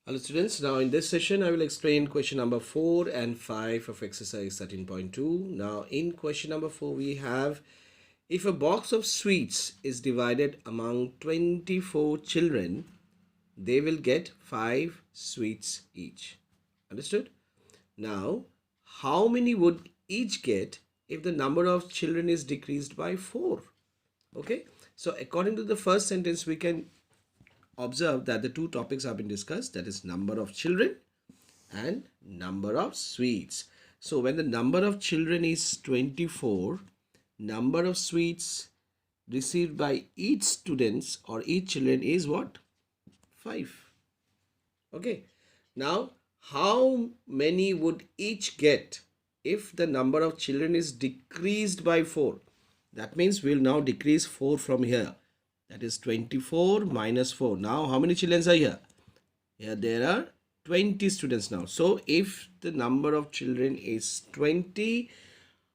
Hello students, now in this session I will explain question number 4 and 5 of exercise 13.2. Now in question number 4 we have, if a box of sweets is divided among 24 children, they will get 5 sweets each. Understood? Now how many would each get if the number of children is decreased by 4? Okay, so according to the first sentence we can observe that the two topics have been discussed, that is number of children and number of sweets. So when the number of children is 24, number of sweets received by each students or each children is what? 5. Okay, now how many would each get if the number of children is decreased by 4? That means we'll now decrease 4 from here. That is 24 minus 4. Now how many children are here? Here there are 20 students now. So if the number of children is 20,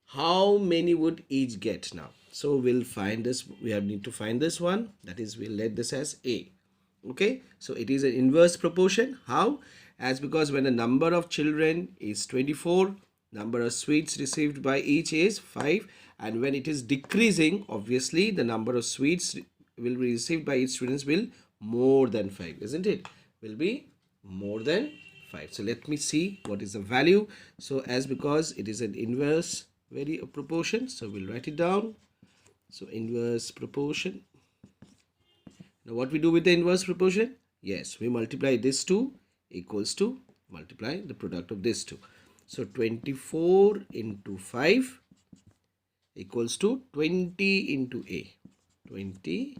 how many would each get now? So we'll find this, we need to find this one. That is, we'll let this as A. Okay, so it is an inverse proportion. How? As because when the number of children is 24, number of sweets received by each is 5, and when it is decreasing, obviously the number of sweets will be received by each students will more than 5, isn't it? Will be more than 5. So let me see what is the value. So as because it is an inverse proportion, so we'll write it down. So inverse proportion. Now what we do with the inverse proportion? Yes, we multiply this 2 equals to multiply the product of this 2. So 24 into 5 equals to 20 into A. 20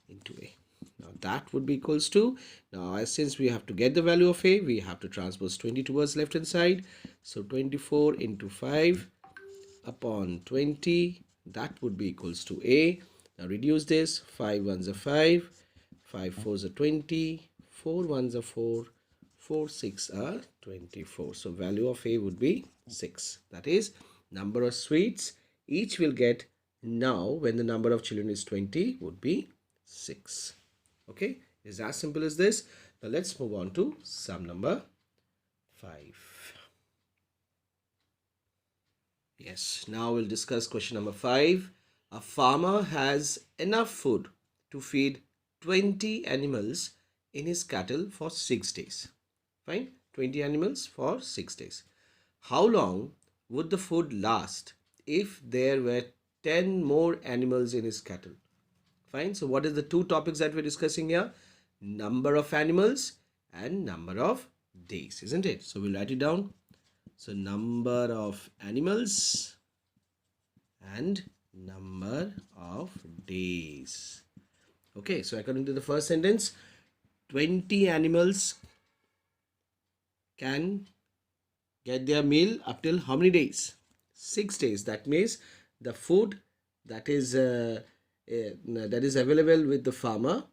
into A. Now that would be equals to, now since we have to get the value of A, we have to transpose 20 towards left hand side. So 24 into 5 upon 20, that would be equals to A. Now reduce this, 5 ones are 5, 5 fours are 20, 4 ones are 4, 4 6 are 24. So value of A would be 6. That is, number of sweets each will get now when the number of children is 20 would be 6. Okay, it's as simple as this. Now let's move on to sum number 5. Yes, now we'll discuss question number 5. A farmer has enough food to feed 20 animals in his cattle for 6 days. Fine, 20 animals for 6 days. How long would the food last if there were 10 more animals in his cattle? Fine, so what is the two topics that we're discussing here? Number of animals and number of days, isn't it? So we'll write it down. So number of animals and number of days. Okay, so according to the first sentence, 20 animals can get their meal up till how many days? 6 days. That means the food that is available with the farmer,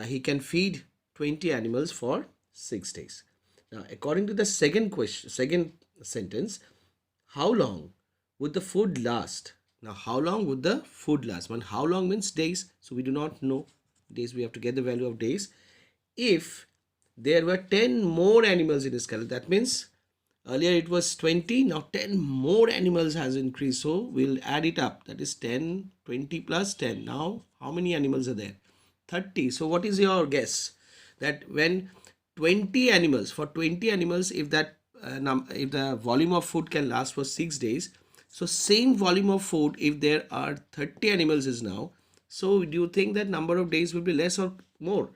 he can feed 20 animals for 6 days. Now according to the second sentence, how long would the food last? Now how long would the food last? When how long means days, so we do not know days, we have to get the value of days. If there were 10 more animals in his cattle, that means earlier it was 20, now 10 more animals has increased, so we'll add it up. That is 10, 20 plus 10. Now how many animals are there? 30. So what is your guess? That when 20 animals, for 20 animals, if that if the volume of food can last for 6 days, so same volume of food if there are 30 animals is now, so do you think that number of days will be less or more?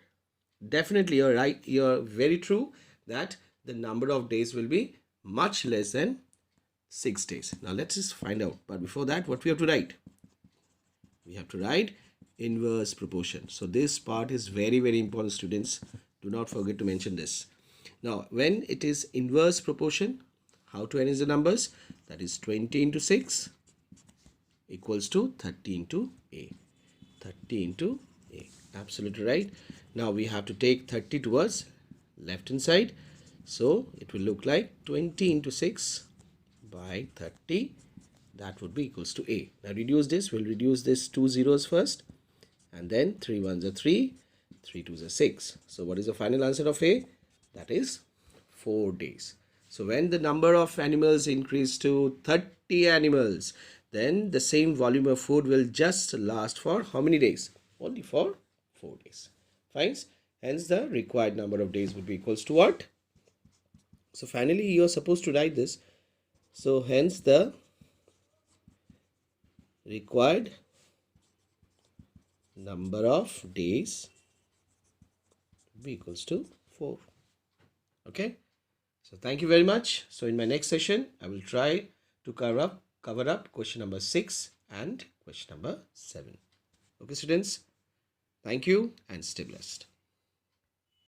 Definitely, you're right, you're very true that the number of days will be much less than 6 days. Now let's just find out, but before that, what we have to write? We have to write inverse proportion. So this part is very important, students. Do not forget to mention this. Now when it is inverse proportion, how to arrange the numbers? That is 20 into 6 equals to 30 into A. 30 into A. Absolutely right. Now we have to take 30 towards left hand side. So it will look like 20 into 6 by 30. That would be equals to A. Now reduce this. We'll reduce this 2 zeros first. And then 3 ones are 3. 3 twos are 6. So what is the final answer of A? that is 4 days. So when the number of animals increase to 30 animals, then the same volume of food will just last for how many days? Only for 4 days. Fine. Hence the required number of days would be equals to what? So finally you are supposed to write this. So hence the required number of days will be equals to 4. Okay. So thank you very much. So in my next session, I will try to cover up question number 6 and question number 7. Okay, students. Thank you and stay blessed.